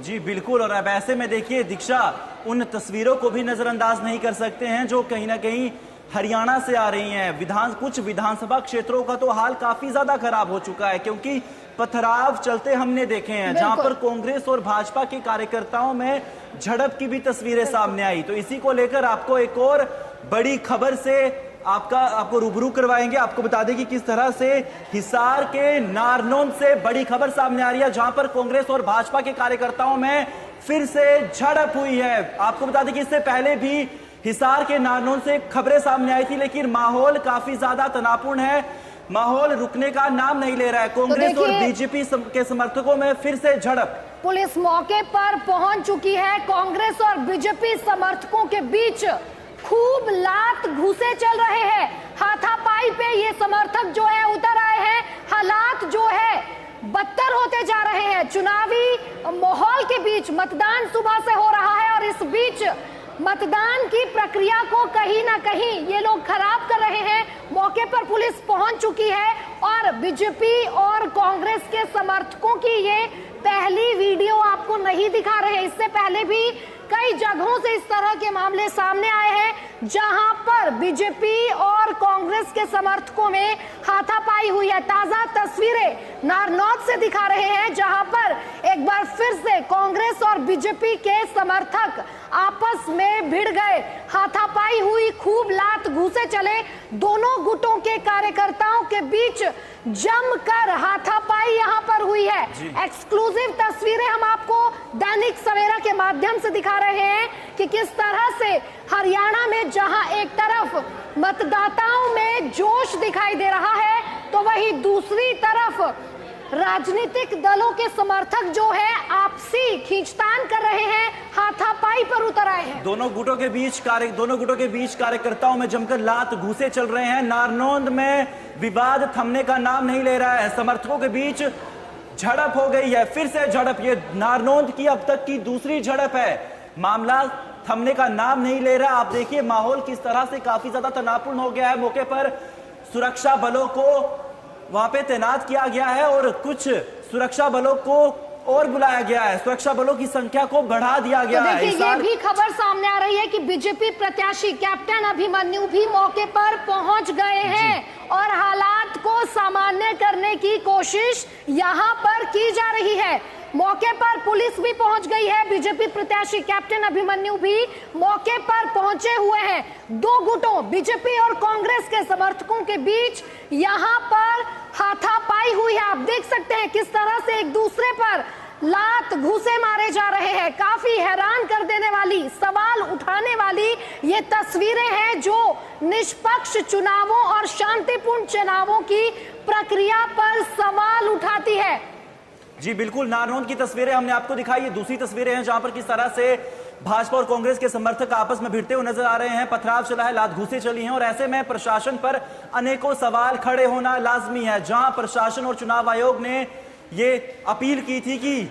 जी बिल्कुल। और अब ऐसे में देखिए दीक्षा, उन तस्वीरों को भी नजरअंदाज नहीं कर सकते हैं जो कहीं ना कहीं हरियाणा से आ रही हैं। कुछ विधानसभा क्षेत्रों का तो हाल काफी ज्यादा खराब हो चुका है, क्योंकि पथराव चलते हमने देखे हैं, जहां पर कांग्रेस और भाजपा के कार्यकर्ताओं में झड़प की भी तस्वीरें सामने आई। तो इसी को लेकर आपको एक और बड़ी खबर से आपको रूबरू करवाएंगे। आपको बता दें कि किस तरह से हिसार के नारनौंद से बड़ी खबर सामने आ रही है, जहां पर कांग्रेस और भाजपा के कार्यकर्ताओं में फिर से झड़प हुई है। आपको बता दें कि इससे पहले भी हिसार के नारनौंद से खबरें सामने आई थी, लेकिन माहौल काफी ज्यादा तनावपूर्ण है, माहौल रुकने का नाम नहीं ले रहा है। कांग्रेस और बीजेपी के समर्थकों में फिर से झड़प। पुलिस मौके पर पहुंच चुकी है। कांग्रेस और बीजेपी समर्थकों के बीच खूब लात घूसे चल रहे हैं। हाथापाई पे ये समर्थक जो है उतर आए हैं। हालात जो है बदतर होते जा रहे हैं। चुनावी माहौल के बीच मतदान सुबह से हो रहा है और इस बीच मतदान की प्रक्रिया को कहीं ना कहीं ये लोग खराब कर रहे हैं। मौके पर पुलिस पहुंच चुकी है और बीजेपी और कांग्रेस के समर्थकों की ये पहली वीडियो आपको नहीं दिखा रहे हैं। इससे पहले भी कई जगहों से इस तरह के मामले सामने आए हैं जहां पर बीजेपी और कांग्रेस के समर्थकों में हाथापाई हुई है। ताजा तस्वीरें नारनौंद से दिखा रहे हैं, जहां पर एक बार फिर से कांग्रेस और बीजेपी के समर्थक आपस में भिड़ गए। हाथापाई हुई, खूब लात घूसे चले। दोनों गुटों के कार्यकर्ताओं के बीच जमकर हाथापाई यहां पर हुई है। एक्सक्लूसिव तस्वीरें हम आपको दैनिक सवेरा के माध्यम से दिखा रहे हैं कि किस तरह से हरियाणा में जहां एक तरफ मतदाताओं में जोश दिखाई दे रहा है, तो वहीं दूसरी तरफ राजनीतिक दलों के समर्थक जो है आपसी खींचतान कर रहे हैं, हाथापाई पर उतर आए हैं। दोनों गुटों के बीच कार्यकर्ताओं में जमकर लात घूसे चल रहे हैं। नारनौंद में विवाद थमने का नाम नहीं ले रहा है। समर्थकों के बीच झड़प हो गई है, फिर से झड़प। ये नारनौंद की अब तक की दूसरी झड़प है। मामला थमने का नाम नहीं ले रहा। आप देखिए माहौल किस तरह से काफी ज्यादा तनावपूर्ण हो गया है। मौके पर सुरक्षा बलों को वहां पे तैनात किया गया है और कुछ सुरक्षा बलों को और बुलाया गया है। सुरक्षा बलों की संख्या को बढ़ा दिया गया है। देखिए ये भी खबर सामने आ रही है कि बीजेपी प्रत्याशी कैप्टन अभिमन्यु भी मौके पर पहुंच गए हैं और हालात को सामान्य करने की कोशिश यहां पर की जा रही है। मौके पर पुलिस भी पहुंच गई है। बीजेपी प्रत्याशी कैप्टन अभिमन्यु भी मौके पर पहुंचे हुए हैं। दो गुटों बीजेपी और कांग्रेस के समर्थकों के बीच यहां पर हाथापाई हुई है। आप देख सकते हैं किस तरह से एक दूसरे पर लात घूसे मारे जा रहे हैं। काफी हैरान कर देने वाली, सवाल उठाने वाली ये तस्वीरें हैं जो निष्पक्ष चुनावों और शांतिपूर्ण चुनावों की प्रक्रिया पर सवाल उठाती है। जी बिल्कुल, नारनौंद की तस्वीरें हमने आपको दिखाई। ये दूसरी तस्वीरें हैं जहां पर किस तरह से भाजपा और कांग्रेस के समर्थक आपस में भिड़ते हुए नजर आ रहे हैं। पथराव चला है, लात घूसे चली हैं और ऐसे में प्रशासन पर अनेकों सवाल खड़े होना लाजमी है। जहां प्रशासन और चुनाव आयोग ने ये अपील की थी कि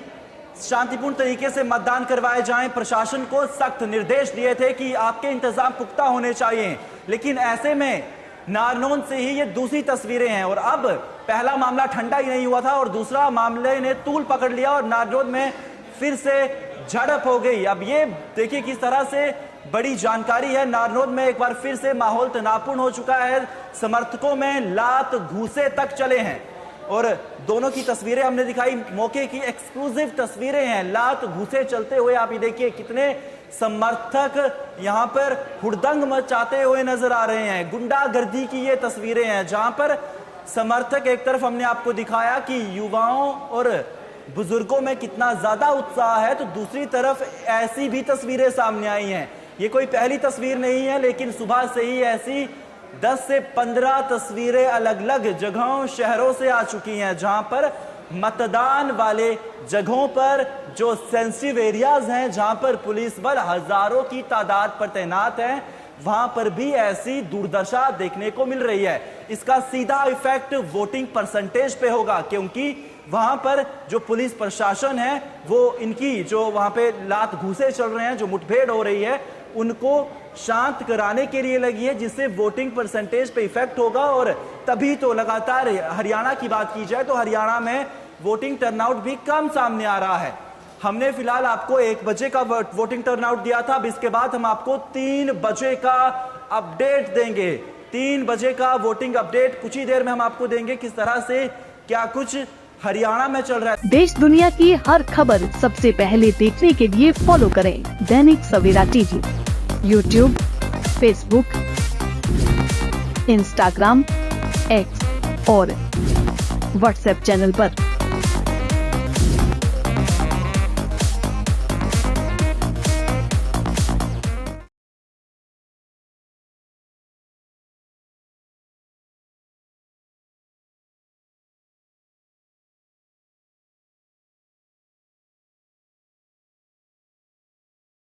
शांतिपूर्ण तरीके से मतदान करवाए जाएं, प्रशासन को सख्त निर्देश दिए थे कि आपके इंतजाम पुख्ता होने चाहिए, लेकिन ऐसे में नारनौंद से ही ये दूसरी तस्वीरें हैं। और अब पहला मामला ठंडा ही नहीं हुआ था और दूसरा मामले ने तूल पकड़ लिया और नारनौंद में फिर से झड़प हो गई। अब ये देखिए किस तरह से बड़ी जानकारी है। नारनौंद में एक बार फिर से माहौल तनावपूर्ण हो चुका है। समर्थकों में लात घूसे तक चले हैं और दोनों की तस्वीरें हमने दिखाई। मौके की एक्सक्लूसिव तस्वीरें हैं, लात घूसे चलते हुए। आप ये देखिए कितने समर्थक यहां पर हुड़दंग मचाते हुए नजर आ रहे हैं। गुंडागर्दी की ये तस्वीरें हैं जहां पर समर्थक, एक तरफ हमने आपको दिखाया कि युवाओं और बुजुर्गों में कितना ज्यादा उत्साह है, तो दूसरी तरफ ऐसी भी तस्वीरें सामने आई हैं। ये कोई पहली तस्वीर नहीं है, लेकिन सुबह से ही ऐसी 10 से 15 तस्वीरें अलग अलग जगहों, शहरों से आ चुकी हैं, जहां पर मतदान वाले जगहों पर जो सेंसिटिव एरियाज हैं, जहां पर पुलिस बल हजारों की तादाद पर तैनात है, वहां पर भी ऐसी दुर्दशा देखने को मिल रही है। इसका सीधा इफेक्ट वोटिंग परसेंटेज पे होगा, क्योंकि वहां पर जो पुलिस प्रशासन है वो इनकी जो वहां पे लात घूसे चल रहे हैं, जो मुठभेड़ हो रही है, उनको शांत कराने के लिए लगी है, जिससे वोटिंग परसेंटेज पे इफेक्ट होगा। और तभी तो लगातार हरियाणा की बात की जाए तो हरियाणा में वोटिंग टर्नआउट भी कम सामने आ रहा है। हमने फिलहाल आपको 1 बजे का वोटिंग टर्नआउट दिया था। अब इसके बाद हम आपको 3 बजे का अपडेट देंगे। 3 बजे का वोटिंग अपडेट कुछ ही देर में हम आपको देंगे, किस तरह से क्या कुछ हरियाणा में चल रहा है। देश दुनिया की हर खबर सबसे पहले देखने के लिए फॉलो करें Dainik Savera TV, YouTube, Facebook, Instagram, X और व्हाट्सएप चैनल पर।